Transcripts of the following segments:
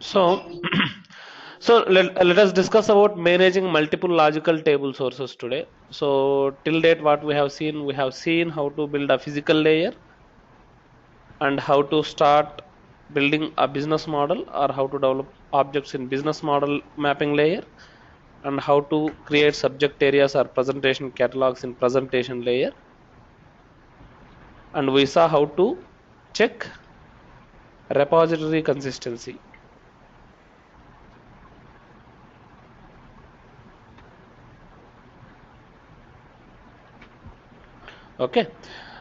So, let us discuss about managing multiple logical table sources today. So, till date, what we have seen how to build a physical layer and how to start building a business model or how to develop objects in business model mapping layer and how to create subject areas or presentation catalogs in presentation layer. And we saw how to check repository consistency. Okay,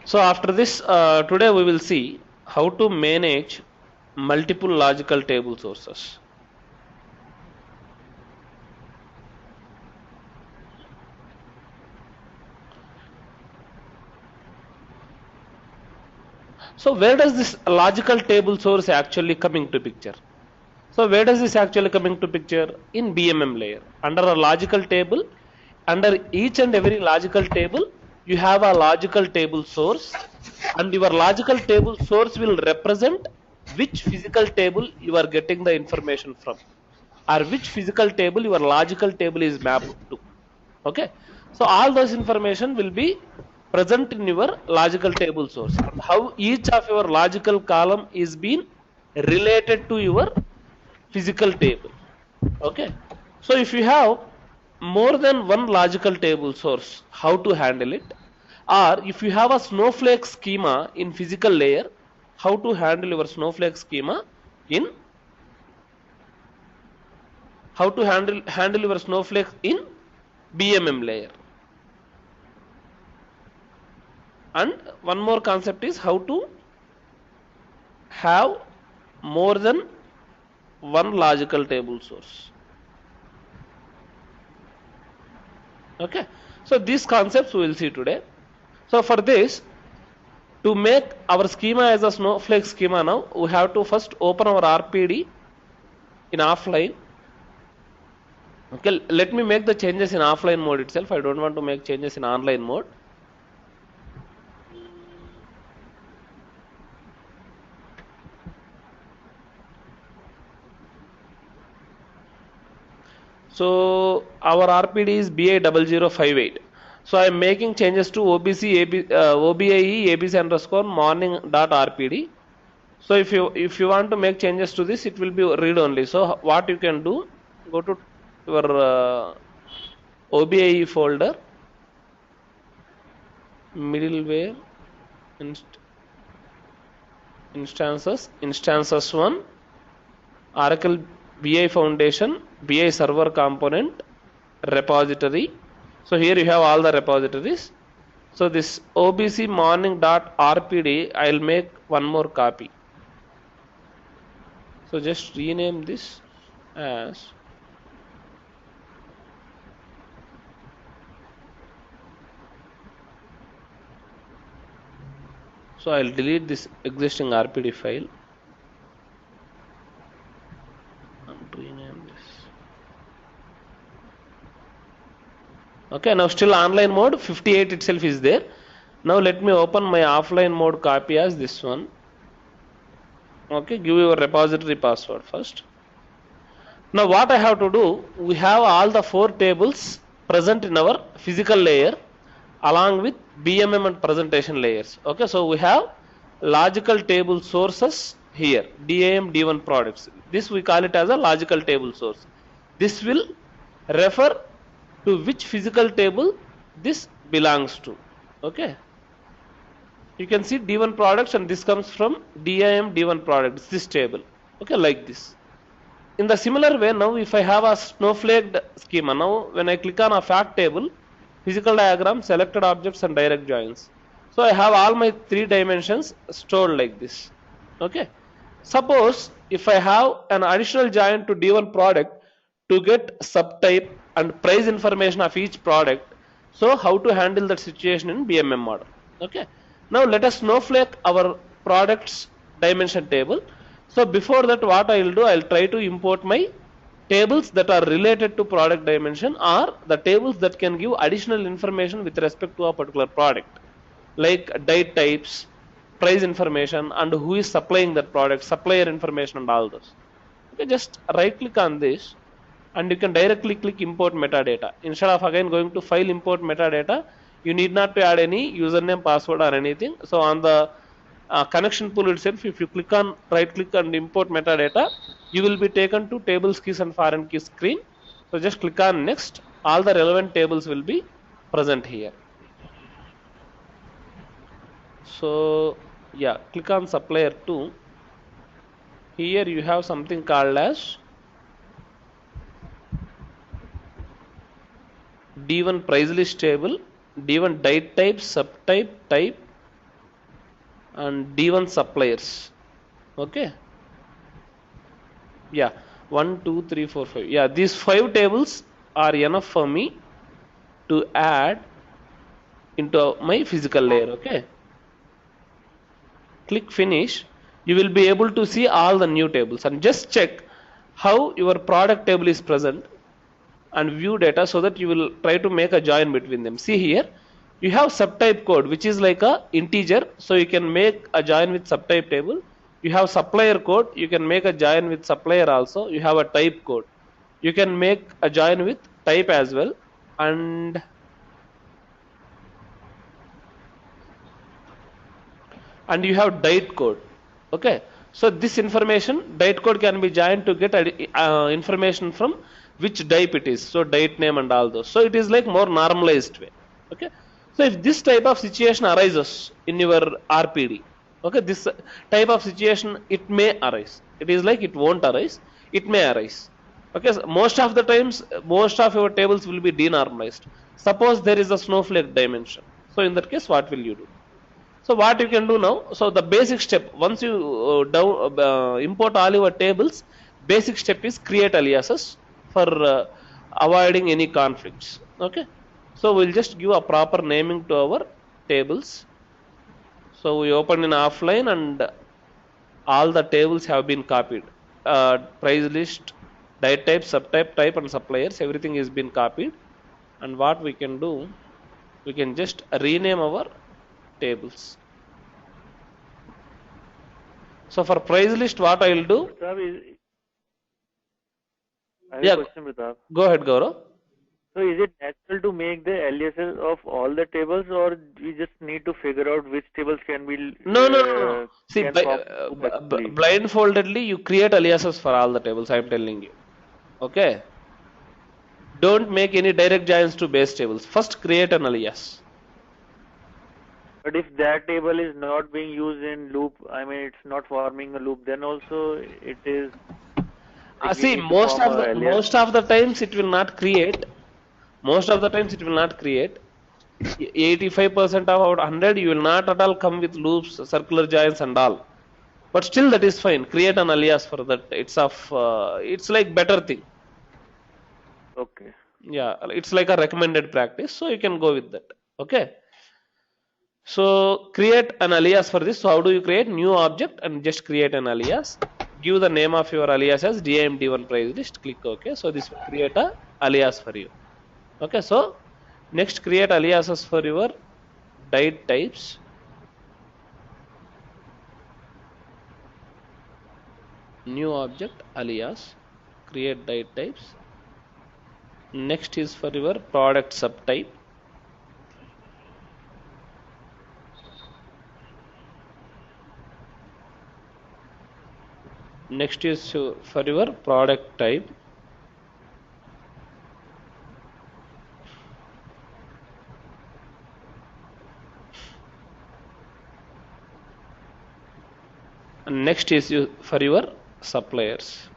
so after this, today we will see how to manage multiple logical table sources. So where does this logical table source actually coming to picture? So where does this actually coming to picture? In BMM layer. Under a logical table, under each and every logical table, you have a logical table source, and your logical table source will represent which physical table you are getting the information from, or which physical table your logical table is mapped to. Okay, so all those information will be present in your logical table source, and how each of your logical column is being related to your physical table. Okay, so if you have more than one logical table source, how to handle it? Or if you have a snowflake schema in physical layer, how to handle your snowflake schema in how to handle your snowflake in BMM layer. And one more concept is how to have more than one logical table source. Okay, so these concepts we will see today. So for this, to make our schema as a snowflake schema, now we have to first open our RPD in offline. Okay, let me make the changes in offline mode itself. I don't want to make changes in online mode. So our RPD is BA0058. So I am making changes to OBAE ABC underscore morning dot RPD. So if you want to make changes to this, it will be read only. So what you can do, go to your OBAE folder, middleware, instances 1, Oracle BI Foundation, BI Server Component, repository. So here you have all the repositories. So this OBC morning.rpd, I'll make one more copy. So just rename this as so I'll delete this existing RPD file and rename this. Okay, now still online mode 58 itself is there. Now let me open my offline mode copy as this one. Okay, give your repository password first. Now what I have to do, we have all the 4 tables present in our physical layer along with BMM and presentation layers. Okay, so we have logical table sources here, DAM D1 products. This we call it as a logical table source. This will refer to which physical table this belongs to. Okay, you can see D1 products, and this comes from DIM D1 products, this table. Okay, like this. In the similar way, now if I have a snowflake schema, now when I click on a fact table, physical diagram, selected objects and direct joins. So I have all my 3 dimensions stored like this. Okay. Suppose if I have an additional join to D1 product to get subtype and price information of each product, so how to handle that situation in BMM model? Okay. Now let us snowflake our products dimension table. So before that, what I will do, I will try to import my tables that are related to product dimension, or the tables that can give additional information with respect to a particular product, like date types, price information, and who is supplying that product, supplier information, and all those. Okay, just right click on this and you can directly click import metadata. Instead of again going to file import metadata, you need not to add any username, password or anything. So on the connection pool itself, if you click on right click and import metadata, you will be taken to tables keys and foreign keys screen. So just click on next. All the relevant tables will be present here. So yeah, click on supplier 2. Here you have something called as D1 price list table, D1 date type, subtype, type, and D1 suppliers. Okay. Yeah, 1, 2, 3, 4, 5. Yeah, these 5 tables are enough for me to add into my physical layer. Okay. Click finish. You will be able to see all the new tables and just check how your product table is present and view data so that you will try to make a join between them. See here, you have subtype code which is like a integer, so you can make a join with subtype table. You have supplier code, you can make a join with supplier also. You have a type code, you can make a join with type as well, and you have date code. Okay, so this information, date code can be joined to get information from which type it is, so date name and all those. So it is like more normalized way. Okay, so if this type of situation arises in your RPD, okay, this type of situation, it may arise. It is like it won't arise, it may arise. Okay, so most of the times, most of your tables will be denormalized. Suppose there is a snowflake dimension, so in that case what will you do? So what you can do now, so the basic step, once you import all your tables, basic step is create aliases for avoiding any conflicts. Okay, so we'll just give a proper naming to our tables. So we open in offline and all the tables have been copied. Price list, date type, subtype, type and suppliers, everything is been copied. And what we can do, we can just rename our tables. So for price list, what I will do? I have a question, Pratap. Go ahead, Gaurav. So is it natural to make the aliases of all the tables, or we just need to figure out which tables can be? No. See, blindfoldedly you create aliases for all the tables. I am telling you. Okay. Don't make any direct joins to base tables. First, create an alias. But if that table is not being used in loop, I mean, it's not forming a loop, then also it is. See, most of the times it will not create. Most of the times it will not create. 85% of out 100 you will not at all come with loops, circular joins and all. But still that is fine. Create an alias for that. It's like better thing. Okay. Yeah, it's like a recommended practice. So you can go with that. Okay. So create an alias for this. So how do you create? New object and just create an alias. Give the name of your alias as DIMD1 price list. Click OK. So this will create a alias for you. Okay. So next create aliases for your date types. New object alias. Create date types. Next is for your product subtype. Next is for your product type. And next is for your suppliers.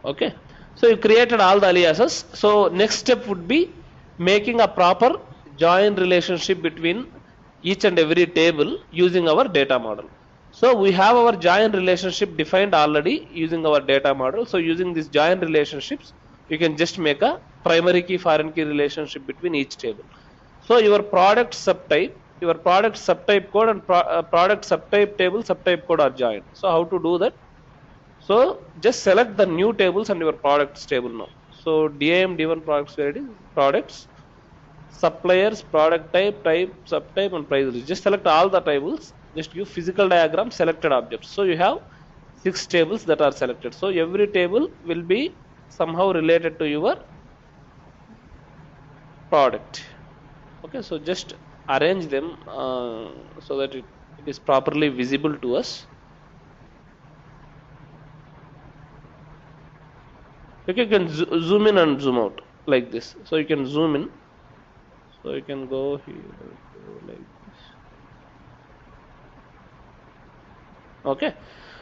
Okay. So you created all the aliases. So next step would be making a proper join relationship between each and every table using our data model. So we have our join relationship defined already using our data model. So using these join relationships, you can just make a primary key foreign key relationship between each table. So your product subtype code and product subtype table subtype code are joined. So how to do that? So just select the new tables and your products table now. So DIM D1 products, where it is products. suppliers, product type, subtype, and price list. Just select all the tables. Just give physical diagram, selected objects. So you have 6 tables that are selected. So every table will be somehow related to your product. Okay, so just arrange them so that it is properly visible to us. Okay, you can zoom in and zoom out like this. So you can zoom in. So you can go here like this. Okay.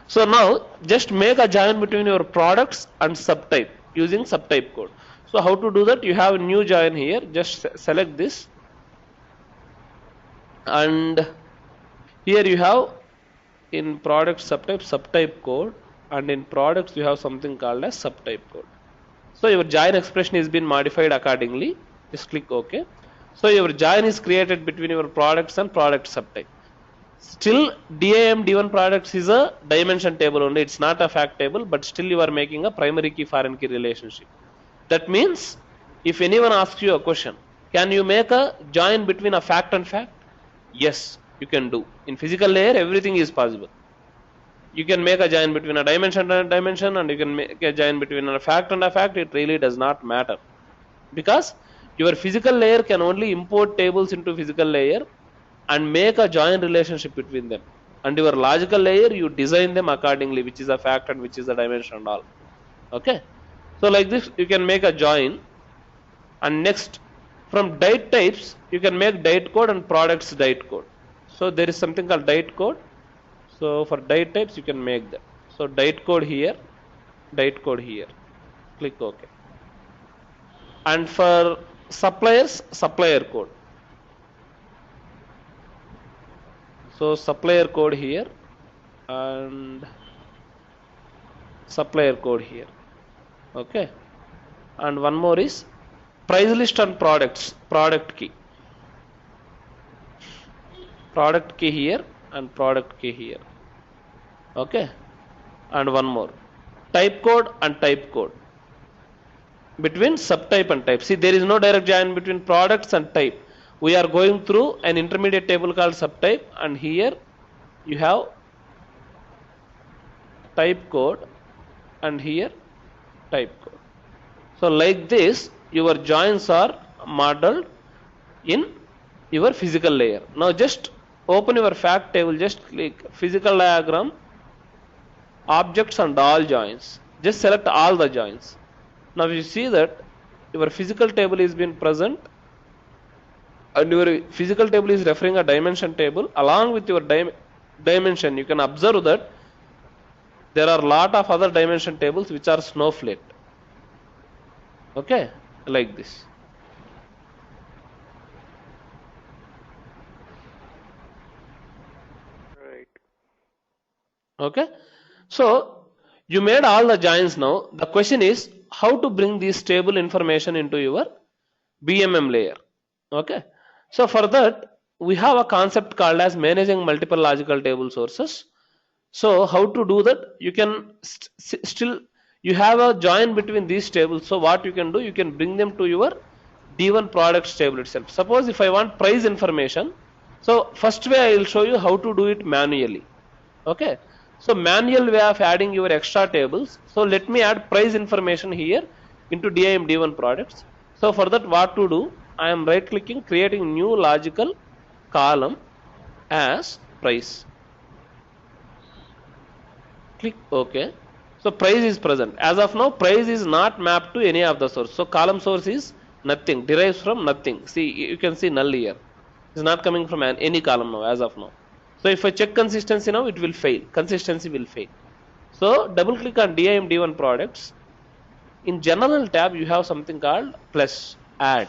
So now just make a join between your products and subtype using subtype code. So how to do that? You have a new join here. Just select this, and here you have in product subtype code, and in products you have something called as subtype code. So your join expression is been modified accordingly. Just click OK. So your join is created between your products and product subtype. Still DIM D1 products is a dimension table only. It's not a fact table, but still you are making a primary key foreign key relationship. That means if anyone asks you a question, can you make a join between a fact and fact? Yes, you can do. In physical layer, everything is possible. You can make a join between a dimension and a dimension, and you can make a join between a fact and a fact. It really does not matter, because your physical layer can only import tables into physical layer and make a join relationship between them, and your logical layer you design them accordingly, which is a fact and which is a dimension and all. Okay, so like this you can make a join. And next, from date types you can make date code and products date code. So there is something called date code. So for date types you can make that. So date code here, click OK. And for suppliers, supplier code. So supplier code here and supplier code here. Okay. And one more is price list and products, product key. Product key here and product key here. Okay. And one more, type code and type code between subtype and type. See, there is no direct join between products and type. We are going through an intermediate table called subtype, and here you have type code and here type code. So like this your joins are modeled in your physical layer. Now just open your fact table, just click physical diagram, objects and all joins. Just select all the joins. Now you see that your physical table is being present, and your physical table is referring a dimension table. Along with your dimension, you can observe that there are a lot of other dimension tables which are snowflake. Okay, like this. Right. Okay, so you made all the joins. Now the question is how to bring this table information into your BMM layer. Okay, so for that we have a concept called as managing multiple logical table sources. So how to do that? You can still you have a join between these tables. So what you can do, you can bring them to your D1 products table itself. Suppose if I want price information, so first way I will show you how to do it manually. Okay, so manual way of adding your extra tables. So let me add price information here into DIM D1 products. So for that what to do, I am right clicking, creating new logical column as price. Click OK. So price is present. As of now price is not mapped to any of the source. So column source is nothing, derives from nothing. See, you can see null here. It's not coming from any column now as of now. So if I check consistency now, it will fail. Consistency will fail. So double click on DIM D1 products. In general tab you have something called plus add.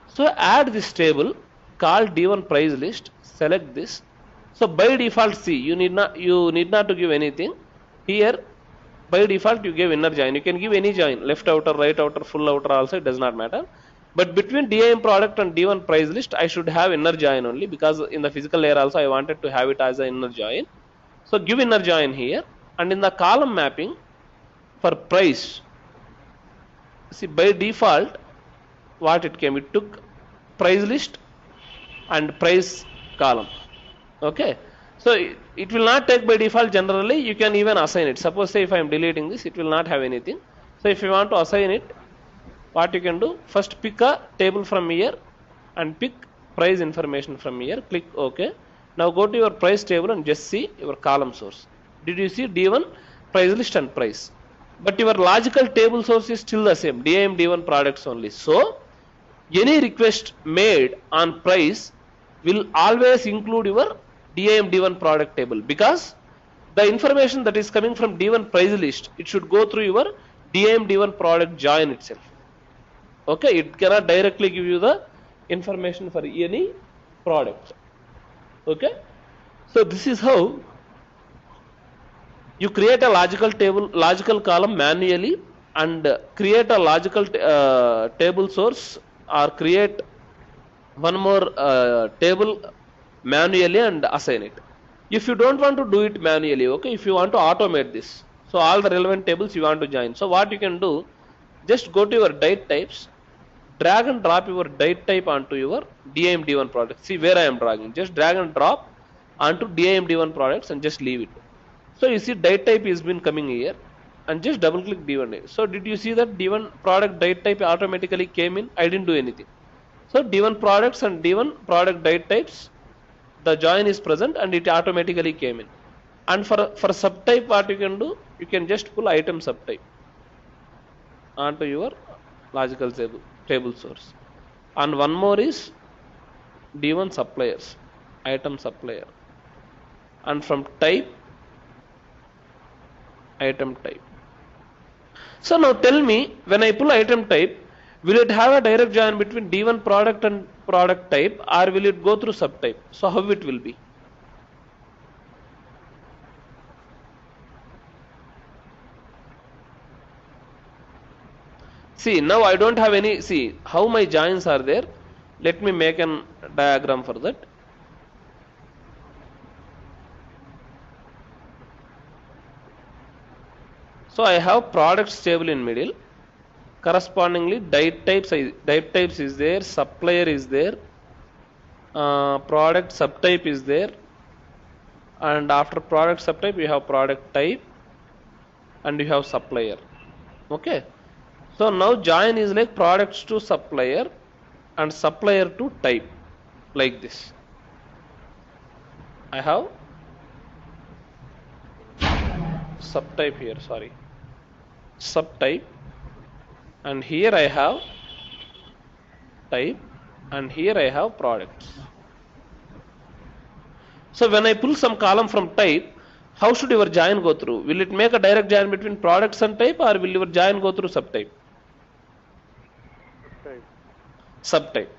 So add this table called D1 price list. Select this. So by default, see, you need not to give anything. Here by default you give inner join. You can give any join, left outer, right outer, full outer also, it does not matter. But between DIM product and D1 price list I should have inner join only, because in the physical layer also I wanted to have it as an inner join. So give inner join here, and in the column mapping for price, see by default what it came. It took price list and price column. Okay, so it will not take by default. Generally you can even assign it. Suppose say if I am deleting this, it will not have anything. So if you want to assign it, what you can do, first pick a table from here and pick price information from here, click OK. Now go to your price table and just see your column source. Did you see D1 price list and price? But your logical table source is still the same, DIM D1 products only. So any request made on price will always include your DIM D1 product table, because the information that is coming from D1 price list, it should go through your DIM D1 product join itself. Okay, it cannot directly give you the information for any product. Okay, so this is how you create a logical table, logical column manually, and create a logical table source, or create one more table manually and assign it. If you don't want to do it manually, okay, if you want to automate this, so all the relevant tables you want to join, so what you can do, just go to your date types, drag and drop your date type onto your DIM D1 product. See where I am dragging, just drag and drop onto DIM D1 products and just leave it. So you see date type has been coming here, and just double click D1. So did you see that D1 product date type automatically came in? I didn't do anything. So D1 products and D1 product date types, the join is present and it automatically came in. And for subtype, what you can do, you can just pull item subtype onto your logical table source. And one more is D1 suppliers, item supplier, and from type, item type. So now tell me, when I pull item type, will it have a direct join between D1 product and product type, or will it go through subtype? So how it will be? See, now I don't have any, see how my joins are there. Let me make a diagram for that. So I have products table in middle, correspondingly date types is there, supplier is there, product subtype is there, and after product subtype you have product type and you have supplier. Okay, so now join is like products to supplier and supplier to type, like this. I have subtype here, sorry, subtype, and here I have type, and here I have products. So when I pull some column from type, how should your join go through? Will it make a direct join between products and type, or will your join go through subtype? Subtype.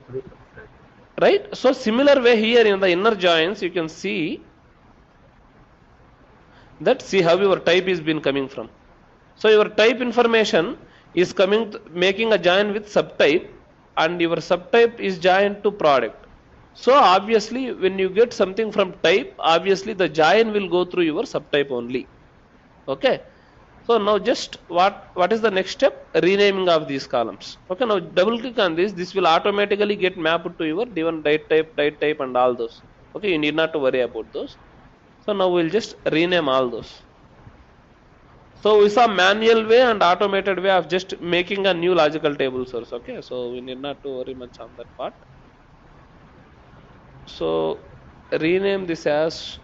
Right? So similar way here in the inner joins, you can see that, see how your type is been coming from. So your type information is coming, making a join with subtype, and your subtype is joined to product. So obviously when you get something from type, obviously the join will go through your subtype only. Okay. So now just what is the next step? Renaming of these columns. Okay, now double click on this. This will automatically get mapped to your D1 date type and all those. Okay, you need not to worry about those. So now we'll just rename all those. So we saw manual way and automated way of just making a new logical table source. Okay, so we need not to worry much on that part. So rename this as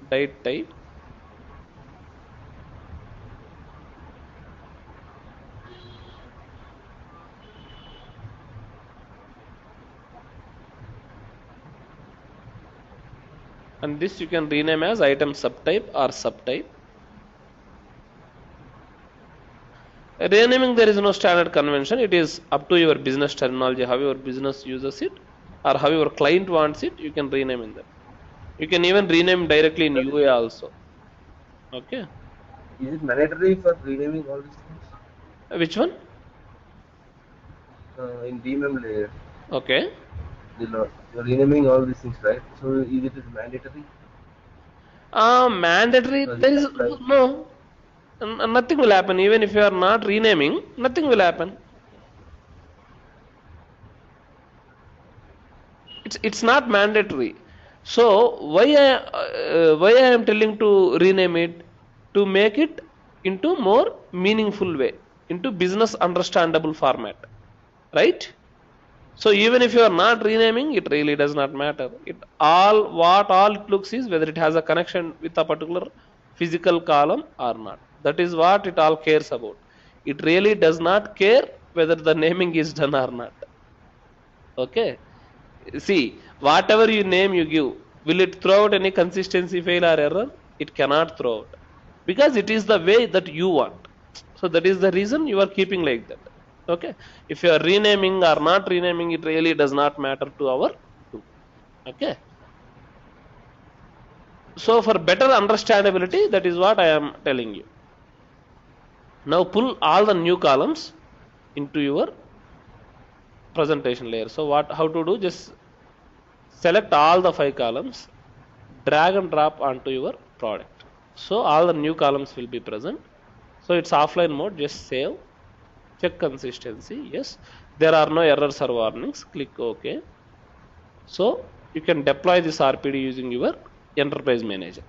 date type. And this you can rename as item subtype or subtype. Renaming, there is no standard convention. It is up to your business terminology, how your business uses it or how your client wants it. You can rename in that. You can even rename directly in UA also. Okay. Is it mandatory for renaming all these things? Which one? In DMM layer. Okay. You're renaming all these things, right? So is it mandatory? Mandatory, there is no, nothing will happen. Even if you are not renaming, nothing will happen. it's not mandatory. So why I am telling to rename it, to make it into more meaningful way, into business understandable format, right? So even if you are not renaming, it really does not matter. What all it looks is whether it has a connection with a particular physical column or not. That is what it all cares about. It really does not care whether the naming is done or not. Okay. See, whatever you name you give, will it throw out any consistency fail or error? It cannot throw out, because it is the way that you want. So that is the reason you are keeping like that. Okay. If you are renaming or not renaming, it really does not matter to our tool. Okay. So for better understandability, that is what I am telling you. Now pull all the new columns into your presentation layer. So how to do? Just select all the 5 columns, drag and drop onto your product. So all the new columns will be present. So it's offline mode. Just save, check consistency. Yes, there are no errors or warnings. Click OK. So you can deploy this RPD using your enterprise manager.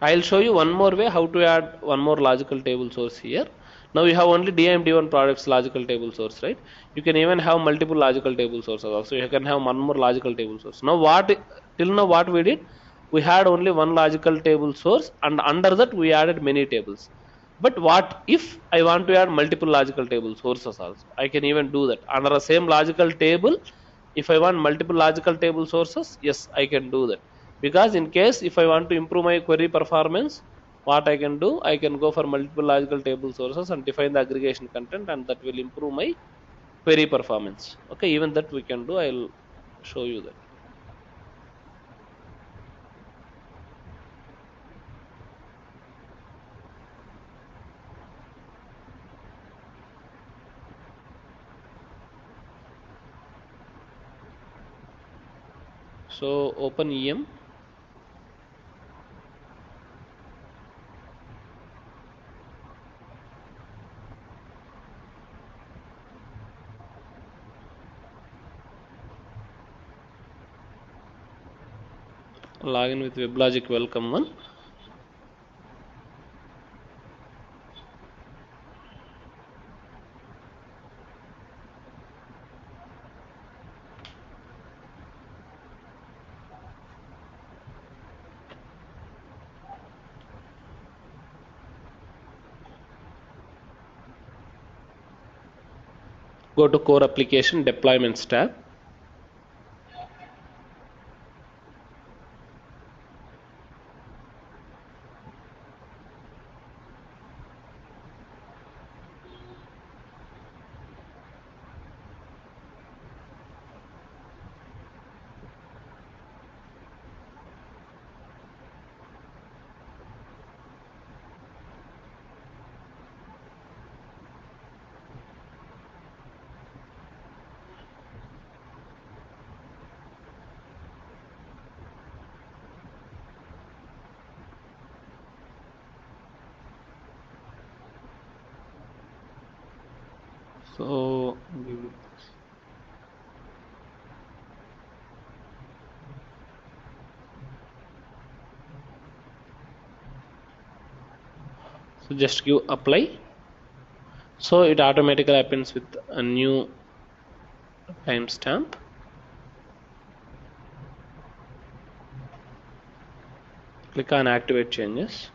I'll show you one more way how to add one more logical table source here. Now you have only DMD1 products logical table source, right? You can even have multiple logical table sources also. You can have one more logical table source. Now till now what we did, we had only one logical table source, and under that we added many tables. But what if I want to add multiple logical table sources also? I can even do that under the same logical table. If I want multiple logical table sources, yes, I can do that. Because in case if I want to improve my query performance, what I can do, I can go for multiple logical table sources and define the aggregation content, and that will improve my query performance. Okay, even that we can do. I'll show you that. So open EM. Login with WebLogic welcome one. Go to core application deployments tab. So just give apply. So it automatically happens with a new timestamp. Click on activate changes.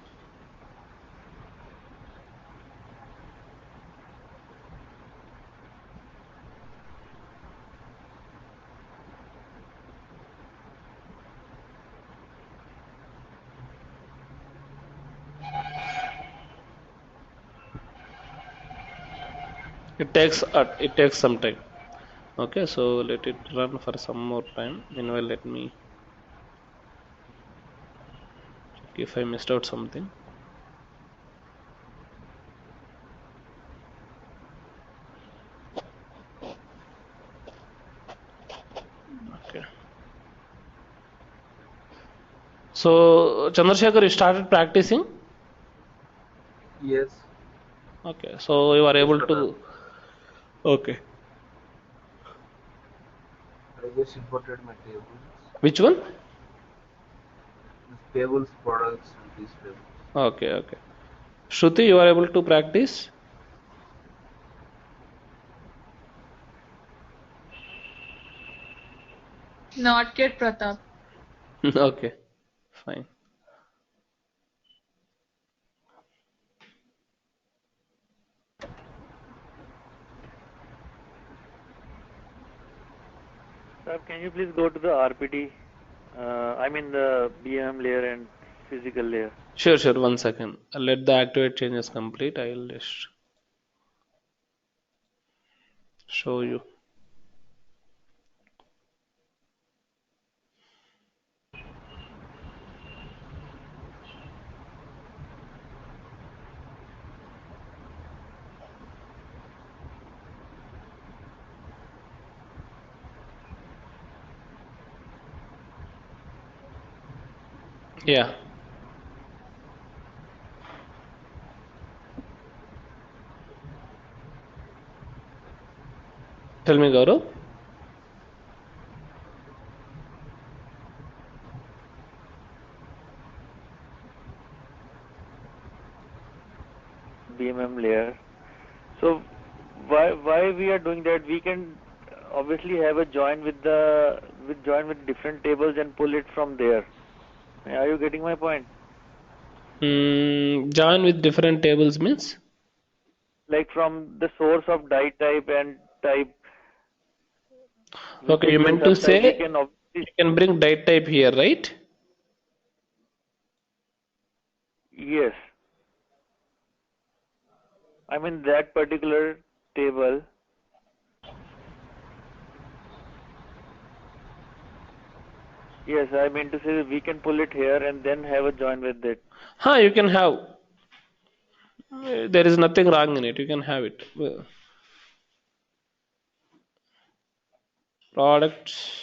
It takes some time. Okay, so let it run for some more time. Meanwhile, let me check if I missed out something. Okay. So Chandrasekhar, you started practicing. Yes. Okay, so you are able Yes, to. Okay, I just imported my tables. which one? These tables, products, and these tables. Okay, okay. Shruti, you are able to practice. Not yet, Pratap. Okay, fine. Sir, can you please go to the RPT? I mean the BM layer and physical layer. Sure, sure. 1 second. Let the activate changes complete. I will just show you. Yeah. Tell me, Gaurav. BMM layer. So why we are doing that? We can obviously have a join with different tables and pull it from there. Are you getting my point? Join with different tables means? Like from the source of die type and type, which Okay, is you the meant to subtype, we say can you obviously, can bring date type here, right? yes. I mean that particular table. Yes, I mean to say that we can pull it here and then have a join with it. You can have. There is nothing wrong in it. You can have it. Products.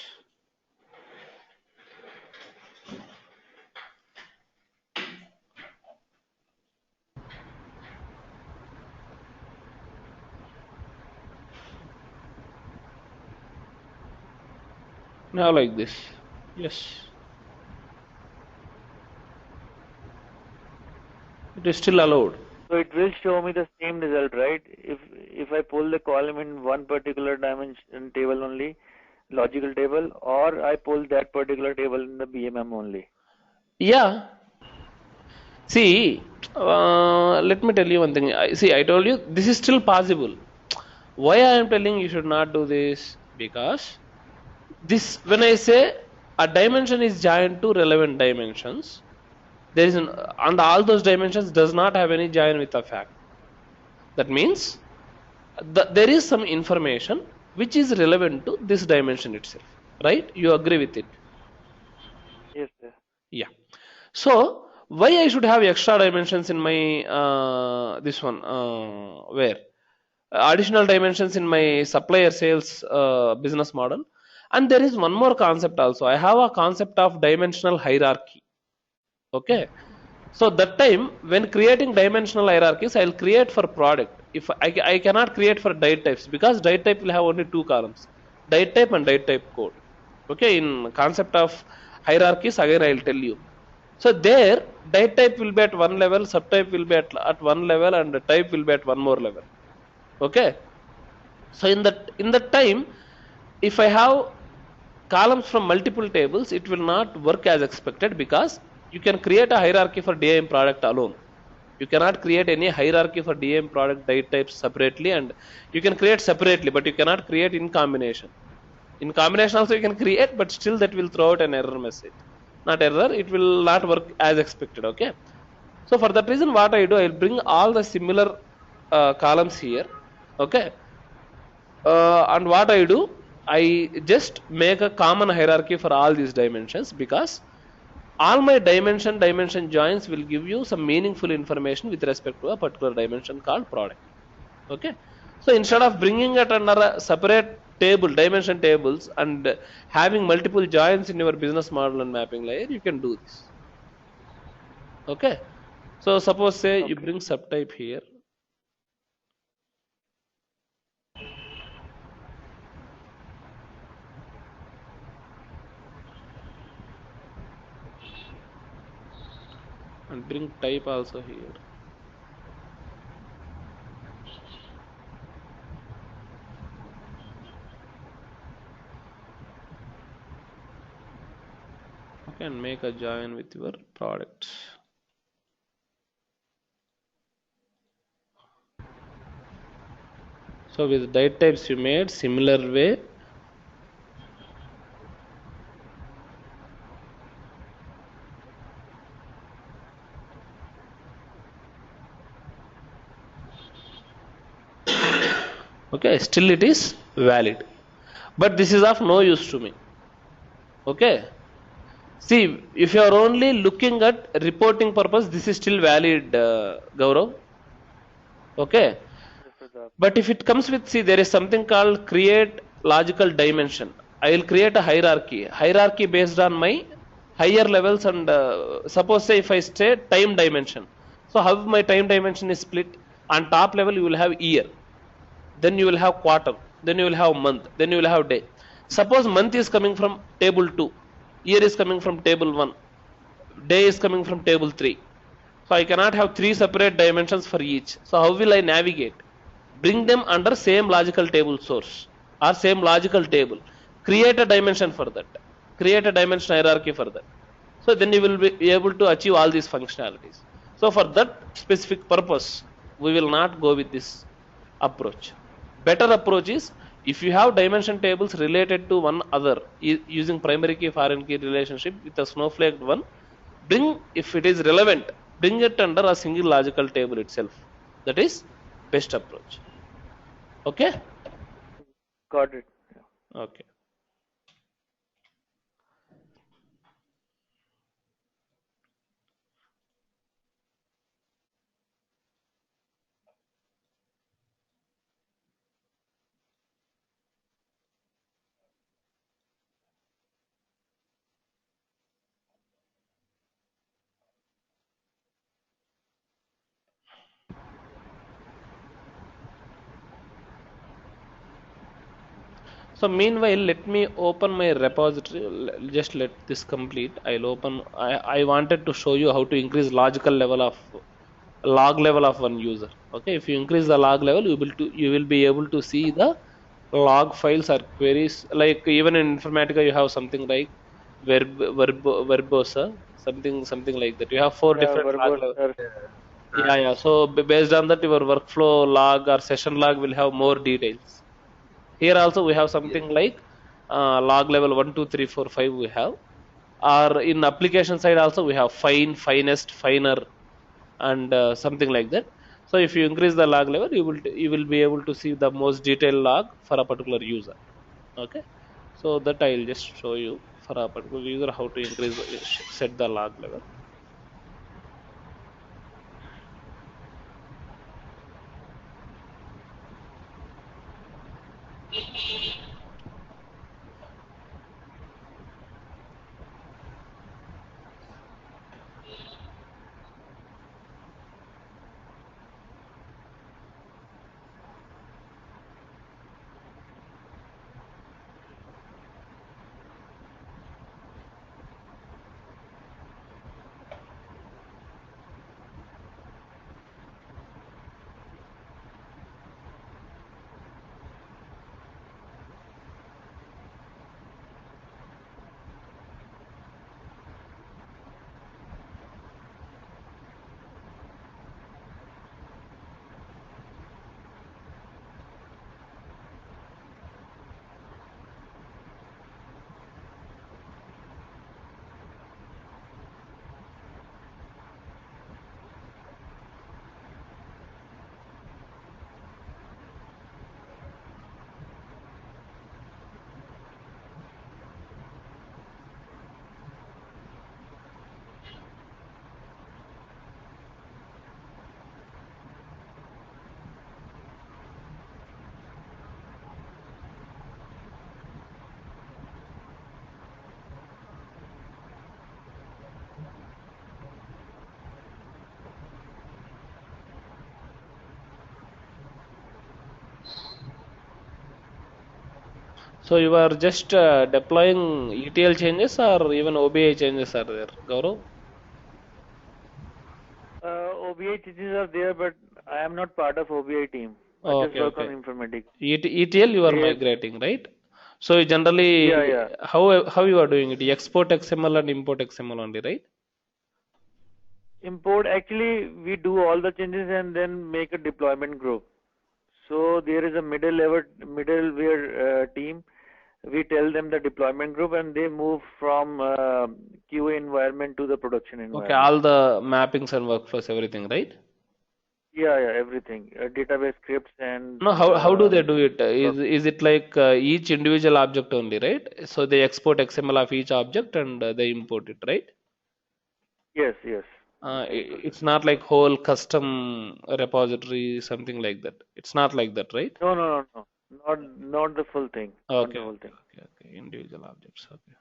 Now like this. Yes. It is still allowed. So it will show me the same result, right? If I pull the column in one particular dimension table only, logical table, or I pull that particular table in the BMM only. Yeah. See, let me tell you one thing. See, I told you this is still possible. Why I am telling you should not do this? Because this, when I say a dimension is joined to relevant dimensions, there is and all those dimensions does not have any join with a fact. That means there is some information which is relevant to this dimension itself, right? You agree with it? Yes, sir. Yeah. So why I should have extra dimensions in my this one where additional dimensions in my supplier sales business model, and there is one more concept also. I have a concept of dimensional hierarchy. Okay. So that time when creating dimensional hierarchies, I'll create for product. If I cannot create for date types because date type will have only two columns, date type and date type code. Okay, in concept of hierarchies again I'll tell you. So there date type will be at one level, subtype will be at one level, and the type will be at one more level. Okay. So in that time, if I have columns from multiple tables, it will not work as expected because you can create a hierarchy for DIM product alone. You cannot create any hierarchy for DIM product date types separately, and you can create separately, but you cannot create in combination. In combination also you can create, but still that will throw out an error message. Not error, it will not work as expected. Okay. So for that reason, what I do, I will bring all the similar columns here. Okay. And what I do, I just make a common hierarchy for all these dimensions because all my dimension joins will give you some meaningful information with respect to a particular dimension called product. Okay. So instead of bringing it under a separate table, dimension tables, and having multiple joins in your business model and mapping layer, you can do this. Okay. So suppose say you Okay. bring subtype here. And bring type also here. Okay, and make a join with your product. So with date types you made similar way. Okay, still it is valid. But this is of no use to me. Okay. See, if you are only looking at reporting purpose, this is still valid, Gaurav. Okay. Yes, Pratap. But if it comes with, see, there is something called create logical dimension. I will create a hierarchy. Hierarchy based on my higher levels and suppose say if I say time dimension. So how my time dimension is split? On top level you will have year, then you will have quarter, then you will have month, then you will have day. Suppose month is coming from table 2, year is coming from table 1, day is coming from table 3. So I cannot have three separate dimensions for each. So how will I navigate? Bring them under same logical table source or same logical table. Create a dimension for that. Create a dimension hierarchy for that. So then you will be able to achieve all these functionalities. So for that specific purpose, we will not go with this approach. Better approach is if you have dimension tables related to one other using primary key foreign key relationship with a snowflake one, bring if it is relevant, bring it under a single logical table itself. That is best approach. Okay. Got it. Okay. So meanwhile, let me open my repository. Just let this complete. I'll open. I wanted to show you how to increase logical level of log level of one user. Okay, if you increase the log level, you will be able to see the log files or queries. Like even in Informatica, you have something like verbosa, something like that. You have four Yeah, different log verbose level. are Yeah, yeah. So based on that, your workflow log or session log will have more details. Here also we have Yes. something like log level 1, 2, 3, 4, 5 we have. Or in application side also we have fine, finest, finer, and something like that. So if you increase the log level, you will be able to see the most detailed log for a particular user. Okay. So that I will just show you for a particular user how to increase set the log level. So you are just deploying ETL changes or even OBI changes are there, Gaurav? OBI changes are there, but I am not part of OBI team. I just Okay, work on okay. informatics. ETL you are They, migrating, right? So you generally, yeah. how you are doing it? You export XML and import XML only, right? Import, actually, we do all the changes and then make a deployment group. So there is a middleware team. We tell them the deployment group and they move from QA environment to the production Okay, environment. all the mappings and workflows, everything, right? Yeah, everything. Database scripts and No, how do they do it? work. Is it like each individual object only, right? So they export XML of each object and they import it, right? Yes. It's not like whole custom repository, something like that. It's not like that, right? No. Not the full thing. Not Okay, the whole okay, thing. okay. Individual objects, okay.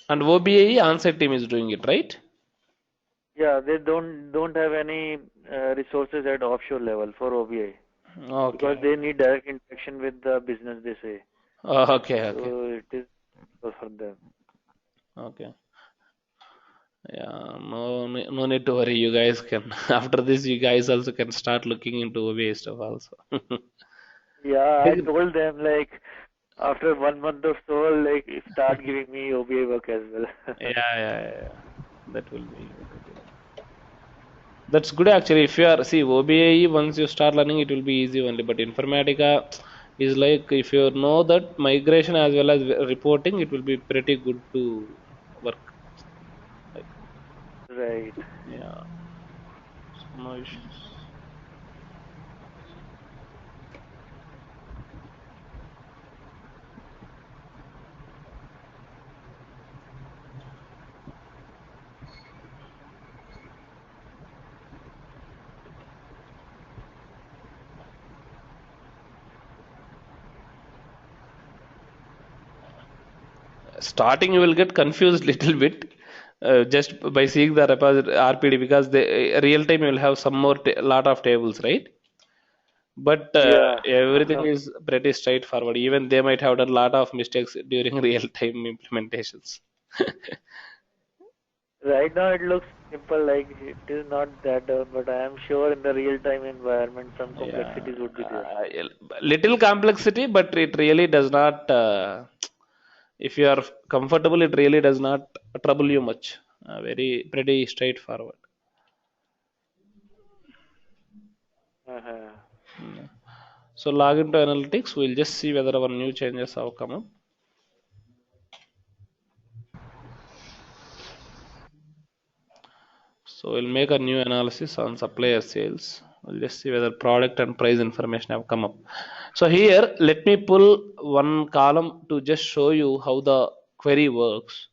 And OBA on-site team is doing it, right? Yeah, they don't have any resources at offshore level for OBI because Okay. they need direct interaction with the business, they say. Okay, okay, So it is for them. okay. Yeah, no need to worry. You guys can, after this, you guys also can start looking into OBA stuff also. Yeah, I told them like after 1 month or so, like start giving me OBI work as well. Yeah. That will be good. That's good actually. If you are, see, OBA, once you start learning, it will be easy only. But Informatica is like, if you know that migration as well as reporting, it will be pretty good to work. Like, Right. yeah, so no issues. Starting, you will get confused little bit just by seeing the repository RPD because the real time you will have some more lot of tables, right? But Yeah. everything is pretty straightforward. Even they might have done a lot of mistakes during real time implementations. Right now it looks simple, like it is not that, but I am sure in the real-time environment some Yeah, complexities would be there. little complexity, but it really does not. If you are comfortable, it really does not trouble you much. Very pretty straightforward. Uh-huh. So log into analytics. We'll just see whether our new changes have come up. So we'll make a new analysis on supplier sales. We'll just see whether product and price information have come up. So here, let me pull one column to just show you how the query works.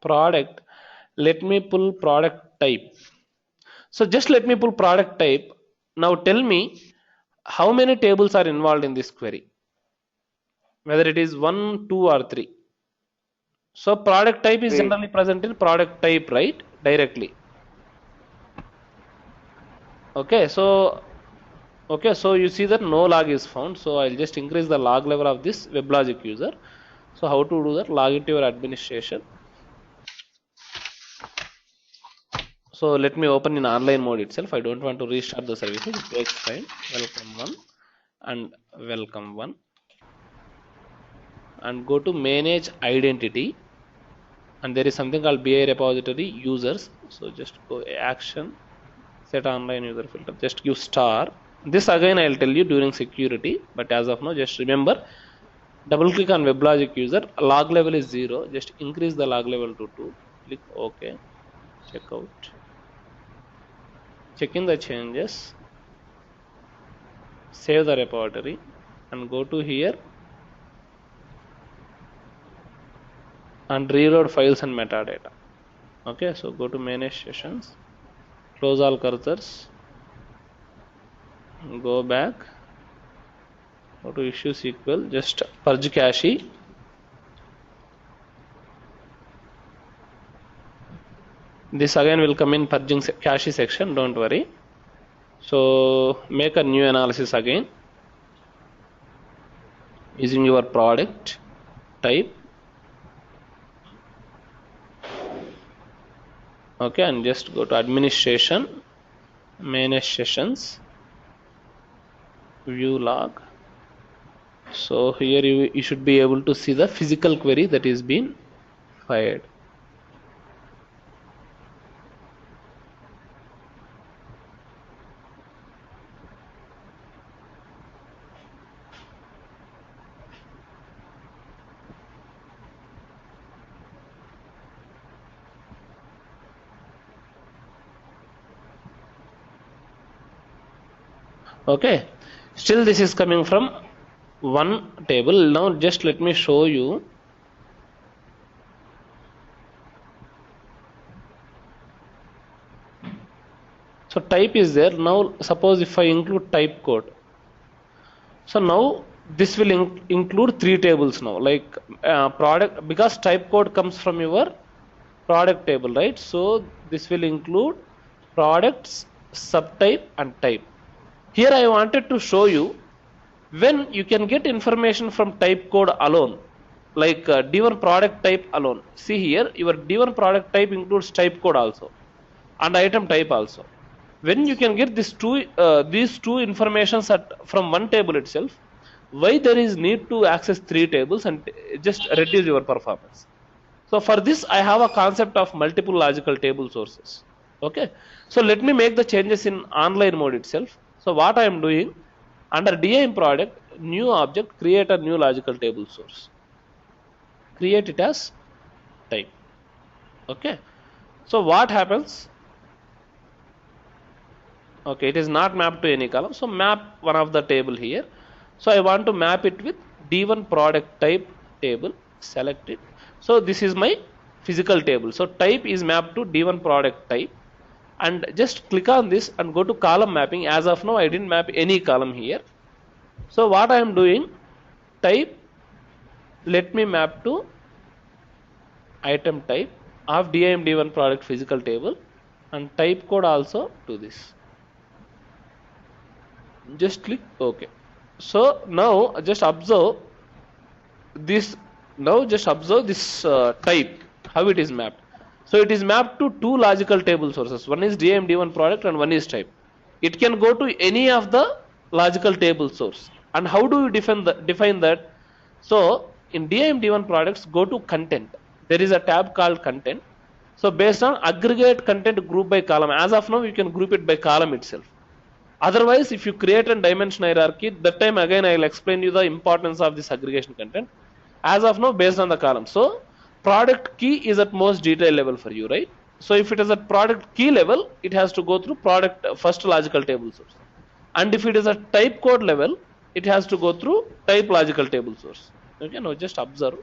Product, let me pull product type. So just let me pull product type. Now tell me how many tables are involved in this query, whether it is 1, 2 or 3. So product type is Wait. generally present in product type, right? Directly. Okay, so you see that no log is found. So I'll just increase the log level of this WebLogic user. So how to do that? Log into your administration. So let me open in online mode itself. I don't want to restart the services. It takes time. Welcome one and welcome one. And go to manage identity. And there is something called BI repository users. So just go action, set online user filter. Just give star. This again I'll tell you during security. But as of now, just remember, double click on WebLogic user. Log level is 0. Just increase the log level to 2. Click OK. Check out. Check in the changes. Save the repository and go to here and reload files and metadata. Okay, so go to manage sessions, close all cursors, go back, go to issue SQL, just purge cache. This again will come in purging cache section, don't worry. So make a new analysis again using your product type. Okay, and just go to administration, manage sessions, view log. So here you should be able to see the physical query that is being fired. Okay, still this is coming from one table. Now just let me show you. So type is there. Now suppose if I include type code, so now this will include three tables now, like product, because type code comes from your product table, right? So this will include products, subtype and type. Here I wanted to show you when you can get information from type code alone, like D1 product type alone. See here, your D1 product type includes type code also and item type also. When you can get these two informations from one table itself, why there is need to access three tables and just reduce your performance? So for this I have a concept of multiple logical table sources. Okay, so let me make the changes in online mode itself. So what I am doing, under DIM product, new object, create a new logical table source. Create it as type. Okay, so what happens? Okay, it is not mapped to any column, so map one of the table here. So I want to map it with D1 product type table, select it. So this is my physical table. So type is mapped to D1 product type, and just click on this and go to column mapping. As of now I didn't map any column here. So what I am doing, type, let me map to item type of DIM D1 product physical table, and type code also to this. Just click OK. So now just observe this. Now just observe this type, how it is mapped. So it is mapped to two logical table sources. One is DIM D1 product and one is type. It can go to any of the logical table source. And how do you define that? So in DIM D1 products, go to content. There is a tab called content. So based on aggregate content group by column. As of now you can group it by column itself. Otherwise, if you create a dimension hierarchy, that time again I will explain you the importance of this aggregation content. As of now, based on the column. So product key is at most detail level for you, right? So if it is at product key level, it has to go through product first logical table source. And if it is at type code level, it has to go through type logical table source. Okay, now just observe.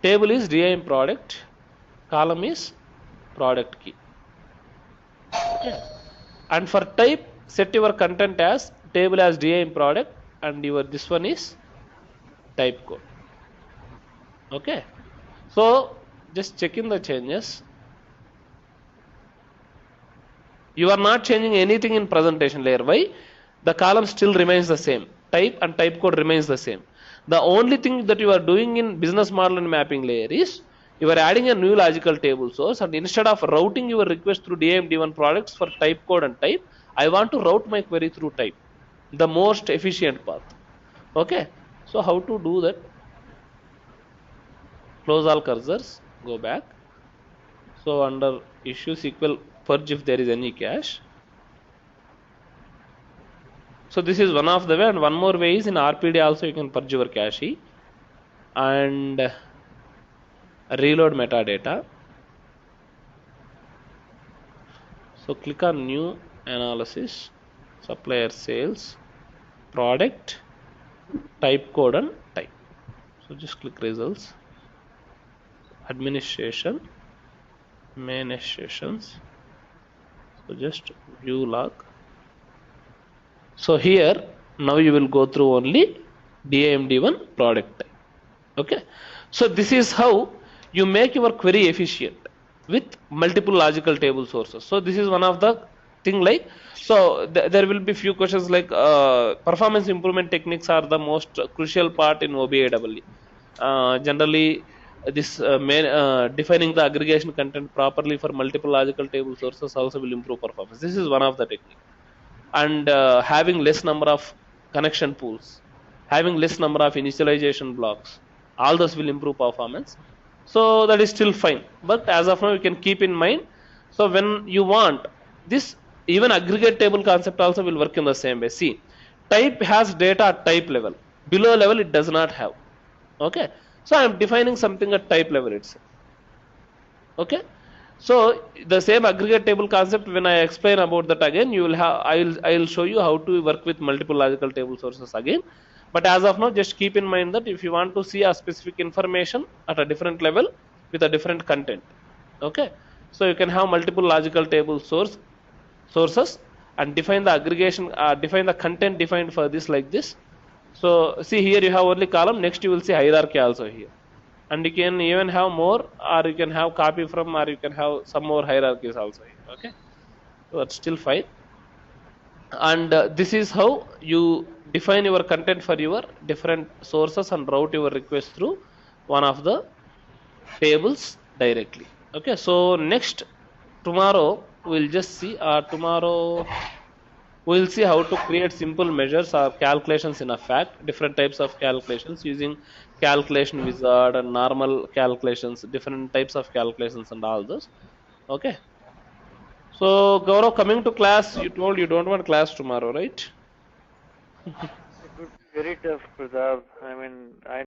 Table is DIM product, column is product key. Okay. And for type, set your content as table as DIM product, and your this one is type code. Okay, so just check in the changes. You are not changing anything in presentation layer. Why? The column still remains the same. Type and type code remains the same. The only thing that you are doing in business model and mapping layer is you are adding a new logical table source, and instead of routing your request through DIM D1 products for type code and type, I want to route my query through type, the most efficient path. Okay, so how to do that? Close all cursors, go back. So under issue SQL, purge if there is any cache. So this is one of the way, and one more way is in RPD also you can purge your cache and reload metadata. So click on new analysis, supplier sales, product, type code and type. So just click results, administration, manage sessions. So just view log. So here now you will go through only DIM D1 product type. Okay, so this is how you make your query efficient with multiple logical table sources. So this is one of the thing like, so there will be few questions like performance improvement techniques are the most crucial part in OBAEE. Generally, this defining the aggregation content properly for multiple logical table sources also will improve performance. This is one of the technique. And having less number of connection pools, having less number of initialization blocks, all those will improve performance. So that is still fine, but as of now you can keep in mind. So when you want this, even aggregate table concept also will work in the same way. See, type has data at type level, below level it does not have. Okay, so I am defining something at type level itself. Okay, so the same aggregate table concept, when I explain about that again, you will have, I will show you how to work with multiple logical table sources again. But as of now, just keep in mind that if you want to see a specific information at a different level with a different content, okay, so you can have multiple logical table sources and define the aggregation, define the content defined for this like this. So see, here you have only column, next you will see hierarchy also here, and you can even have more, or you can have copy from, or you can have some more hierarchies also here. Okay, so that's still fine. And this is how you define your content for your different sources and route your request through one of the tables directly. Okay, so next, tomorrow we'll just see, tomorrow we'll see how to create simple measures or calculations in a fact, different types of calculations using calculation wizard and normal calculations, different types of calculations and all those. Okay, so Gaurav, coming to class, you told you don't want class tomorrow, right? It would be very tough, Pratap. I mean, I